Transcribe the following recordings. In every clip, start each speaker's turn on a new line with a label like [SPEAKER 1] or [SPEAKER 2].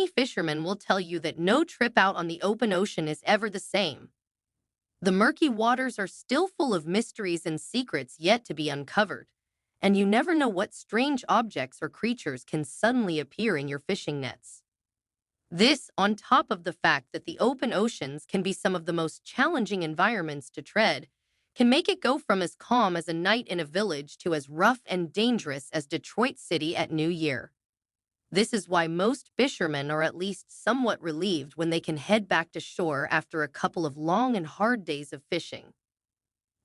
[SPEAKER 1] Many fishermen will tell you that no trip out on the open ocean is ever the same. The murky waters are still full of mysteries and secrets yet to be uncovered, and you never know what strange objects or creatures can suddenly appear in your fishing nets. This, on top of the fact that the open oceans can be some of the most challenging environments to tread, can make it go from as calm as a night in a village to as rough and dangerous as Detroit City at New Year. This is why most fishermen are at least somewhat relieved when they can head back to shore after a couple of long and hard days of fishing.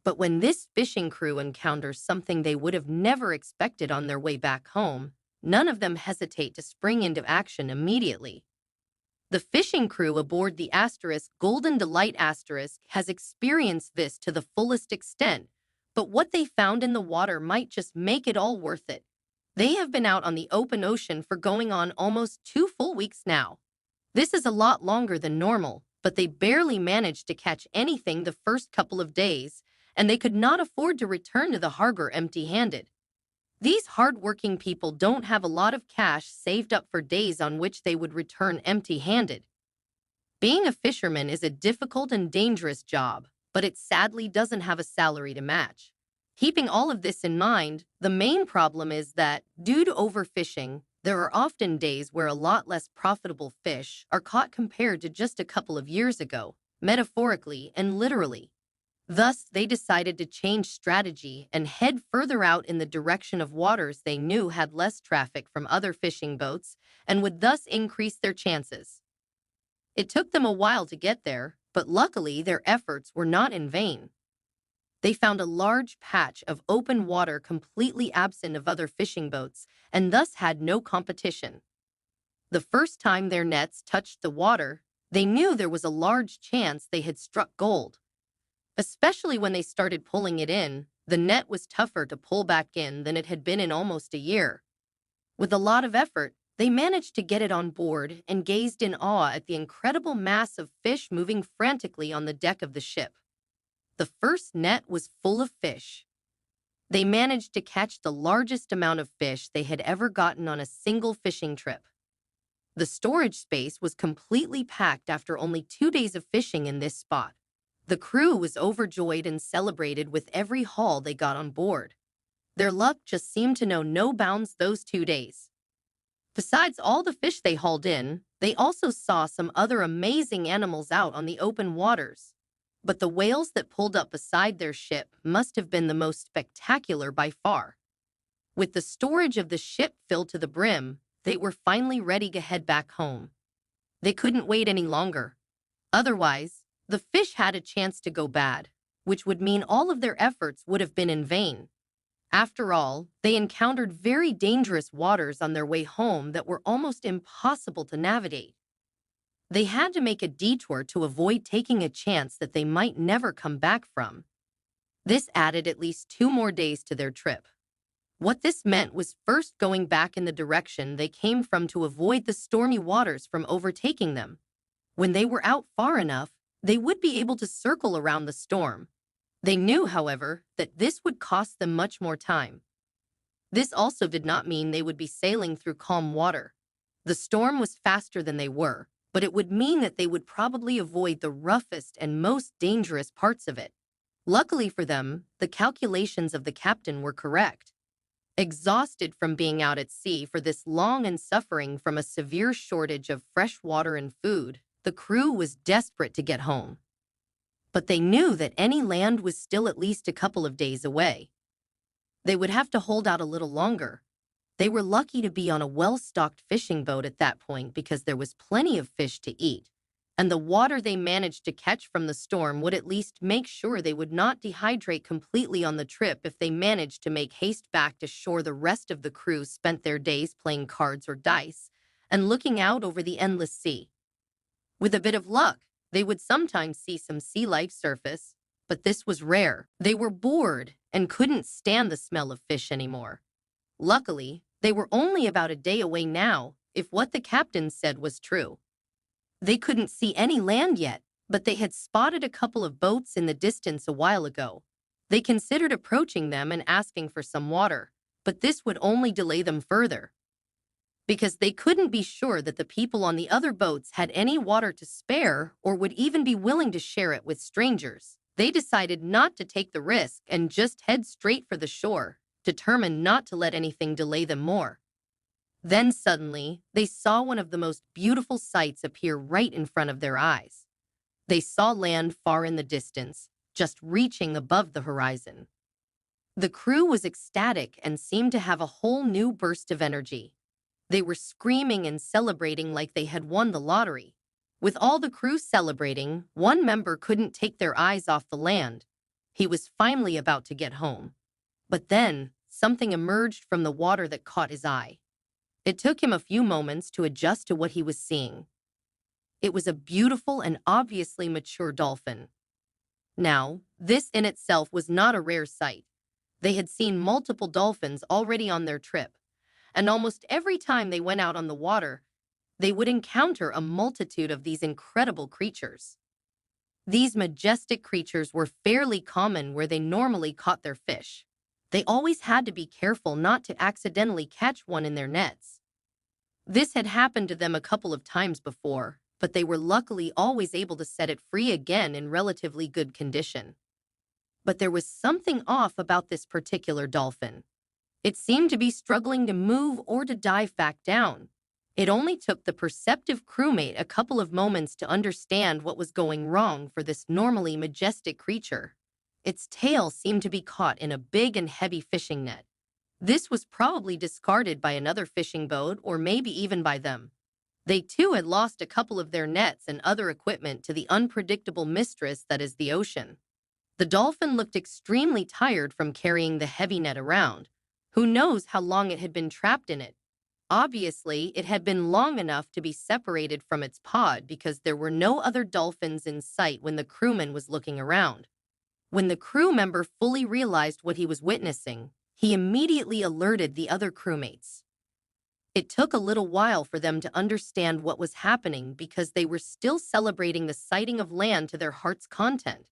[SPEAKER 1] But when this fishing crew encounters something they would have never expected on their way back home, none of them hesitate to spring into action immediately. The fishing crew aboard the Golden Delight has experienced this to the fullest extent, but what they found in the water might just make it all worth it. They have been out on the open ocean for going on almost 2 full weeks now. This is a lot longer than normal, but they barely managed to catch anything the first couple of days, and they could not afford to return to the harbor empty-handed. These hard-working people don't have a lot of cash saved up for days on which they would return empty-handed. Being a fisherman is a difficult and dangerous job, but it sadly doesn't have a salary to match. Keeping all of this in mind, the main problem is that, due to overfishing, there are often days where a lot less profitable fish are caught compared to just a couple of years ago, metaphorically and literally. Thus, they decided to change strategy and head further out in the direction of waters they knew had less traffic from other fishing boats and would thus increase their chances. It took them a while to get there, but luckily their efforts were not in vain. They found a large patch of open water completely absent of other fishing boats and thus had no competition. The first time their nets touched the water, they knew there was a large chance they had struck gold. Especially when they started pulling it in, the net was tougher to pull back in than it had been in almost a year. With a lot of effort, they managed to get it on board and gazed in awe at the incredible mass of fish moving frantically on the deck of the ship. The first net was full of fish. They managed to catch the largest amount of fish they had ever gotten on a single fishing trip. The storage space was completely packed after only 2 days of fishing in this spot. The crew was overjoyed and celebrated with every haul they got on board. Their luck just seemed to know no bounds those 2 days. Besides all the fish they hauled in, they also saw some other amazing animals out on the open waters. But the whales that pulled up beside their ship must have been the most spectacular by far. With the storage of the ship filled to the brim, they were finally ready to head back home. They couldn't wait any longer. Otherwise, the fish had a chance to go bad, which would mean all of their efforts would have been in vain. After all, they encountered very dangerous waters on their way home that were almost impossible to navigate. They had to make a detour to avoid taking a chance that they might never come back from. This added at least 2 more days to their trip. What this meant was first going back in the direction they came from to avoid the stormy waters from overtaking them. When they were out far enough, they would be able to circle around the storm. They knew, however, that this would cost them much more time. This also did not mean they would be sailing through calm water. The storm was faster than they were, but it would mean that they would probably avoid the roughest and most dangerous parts of it. Luckily for them, the calculations of the captain were correct. Exhausted from being out at sea for this long and suffering from a severe shortage of fresh water and food, the crew was desperate to get home. But they knew that any land was still at least a couple of days away. They would have to hold out a little longer. They were lucky to be on a well-stocked fishing boat at that point because there was plenty of fish to eat, and the water they managed to catch from the storm would at least make sure they would not dehydrate completely on the trip if they managed to make haste back to shore. The rest of the crew spent their days playing cards or dice and looking out over the endless sea. With a bit of luck, they would sometimes see some sea life surface, but this was rare. They were bored and couldn't stand the smell of fish anymore. Luckily, they were only about a day away now, if what the captain said was true. They couldn't see any land yet, but they had spotted a couple of boats in the distance a while ago. They considered approaching them and asking for some water, but this would only delay them further. because they couldn't be sure that the people on the other boats had any water to spare or would even be willing to share it with strangers. They decided not to take the risk and just head straight for the shore, determined not to let anything delay them more. Then suddenly, they saw one of the most beautiful sights appear right in front of their eyes. They saw land far in the distance, just reaching above the horizon. The crew was ecstatic and seemed to have a whole new burst of energy. They were screaming and celebrating like they had won the lottery. With all the crew celebrating, one member couldn't take their eyes off the land. He was finally about to get home. But then, something emerged from the water that caught his eye. It took him a few moments to adjust to what he was seeing. It was a beautiful and obviously mature dolphin. Now, this in itself was not a rare sight. They had seen multiple dolphins already on their trip, and almost every time they went out on the water, they would encounter a multitude of these incredible creatures. These majestic creatures were fairly common where they normally caught their fish. They always had to be careful not to accidentally catch one in their nets. This had happened to them a couple of times before, but they were luckily always able to set it free again in relatively good condition. But there was something off about this particular dolphin. It seemed to be struggling to move or to dive back down. It only took the perceptive crewmate a couple of moments to understand what was going wrong for this normally majestic creature. Its tail seemed to be caught in a big and heavy fishing net. This was probably discarded by another fishing boat or maybe even by them. They too had lost a couple of their nets and other equipment to the unpredictable mistress that is the ocean. The dolphin looked extremely tired from carrying the heavy net around. Who knows how long it had been trapped in it? Obviously, it had been long enough to be separated from its pod because there were no other dolphins in sight when the crewman was looking around. When the crew member fully realized what he was witnessing, he immediately alerted the other crewmates. It took a little while for them to understand what was happening because they were still celebrating the sighting of land to their heart's content.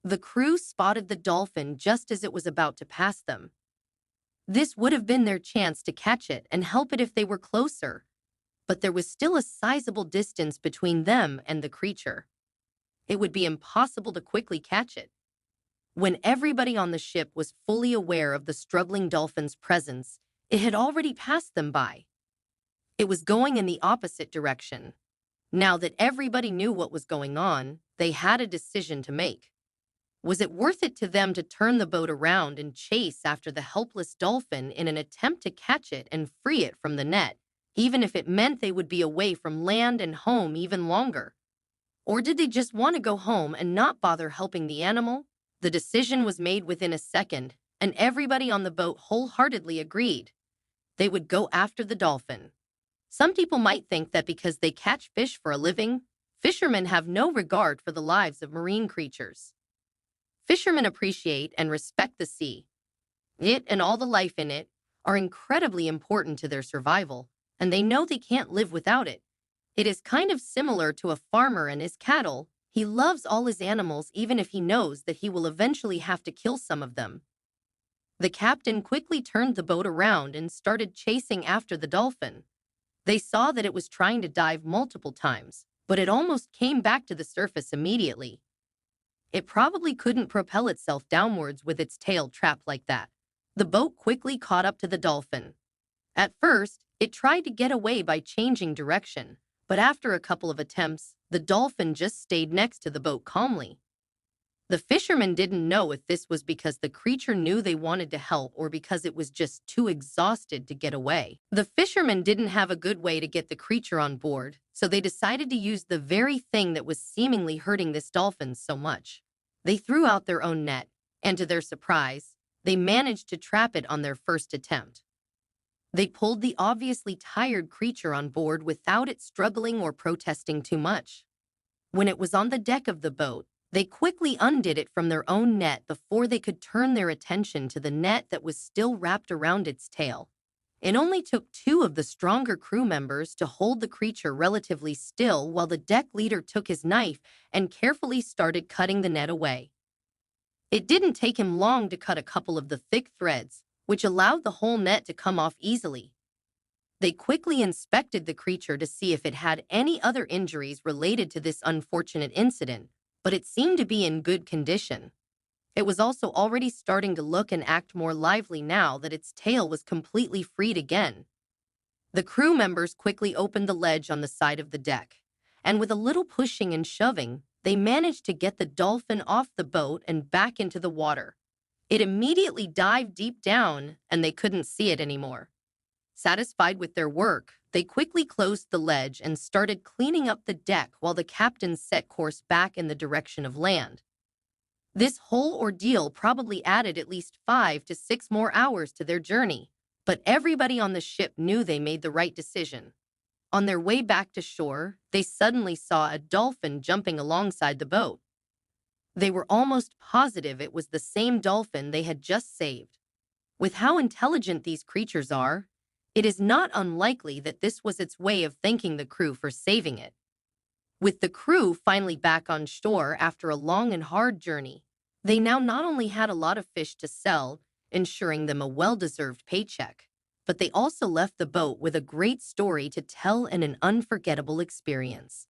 [SPEAKER 1] The crew spotted the dolphin just as it was about to pass them. This would have been their chance to catch it and help it if they were closer, but there was still a sizable distance between them and the creature. It would be impossible to quickly catch it. When everybody on the ship was fully aware of the struggling dolphin's presence, it had already passed them by. It was going in the opposite direction. Now that everybody knew what was going on, they had a decision to make. Was it worth it to them to turn the boat around and chase after the helpless dolphin in an attempt to catch it and free it from the net, even if it meant they would be away from land and home even longer? Or did they just want to go home and not bother helping the animal? The decision was made within a second, and everybody on the boat wholeheartedly agreed. They would go after the dolphin. Some people might think that because they catch fish for a living, fishermen have no regard for the lives of marine creatures. Fishermen appreciate and respect the sea. It and all the life in it are incredibly important to their survival, and they know they can't live without it. It is kind of similar to a farmer and his cattle. He loves all his animals even if he knows that he will eventually have to kill some of them. The captain quickly turned the boat around and started chasing after the dolphin. They saw that it was trying to dive multiple times, but it almost came back to the surface immediately. It probably couldn't propel itself downwards with its tail trapped like that. The boat quickly caught up to the dolphin. At first, it tried to get away by changing direction, but after a couple of attempts, the dolphin just stayed next to the boat calmly. The fishermen didn't know if this was because the creature knew they wanted to help or because it was just too exhausted to get away. The fishermen didn't have a good way to get the creature on board, so they decided to use the very thing that was seemingly hurting this dolphin so much. They threw out their own net, and to their surprise, they managed to trap it on their first attempt. They pulled the obviously tired creature on board without it struggling or protesting too much. When it was on the deck of the boat, they quickly undid it from their own net before they could turn their attention to the net that was still wrapped around its tail. It only took two of the stronger crew members to hold the creature relatively still while the deck leader took his knife and carefully started cutting the net away. It didn't take him long to cut a couple of the thick threads, which allowed the whole net to come off easily. They quickly inspected the creature to see if it had any other injuries related to this unfortunate incident, but it seemed to be in good condition. It was also already starting to look and act more lively now that its tail was completely freed again. The crew members quickly opened the ledge on the side of the deck, and with a little pushing and shoving, they managed to get the dolphin off the boat and back into the water. It immediately dived deep down, and they couldn't see it anymore. Satisfied with their work, they quickly closed the ledge and started cleaning up the deck while the captain set course back in the direction of land. This whole ordeal probably added at least 5 to 6 more hours to their journey, but everybody on the ship knew they made the right decision. On their way back to shore, they suddenly saw a dolphin jumping alongside the boat. They were almost positive it was the same dolphin they had just saved. With how intelligent these creatures are, it is not unlikely that this was its way of thanking the crew for saving it. With the crew finally back on shore after a long and hard journey, they now not only had a lot of fish to sell, ensuring them a well-deserved paycheck, but they also left the boat with a great story to tell and an unforgettable experience.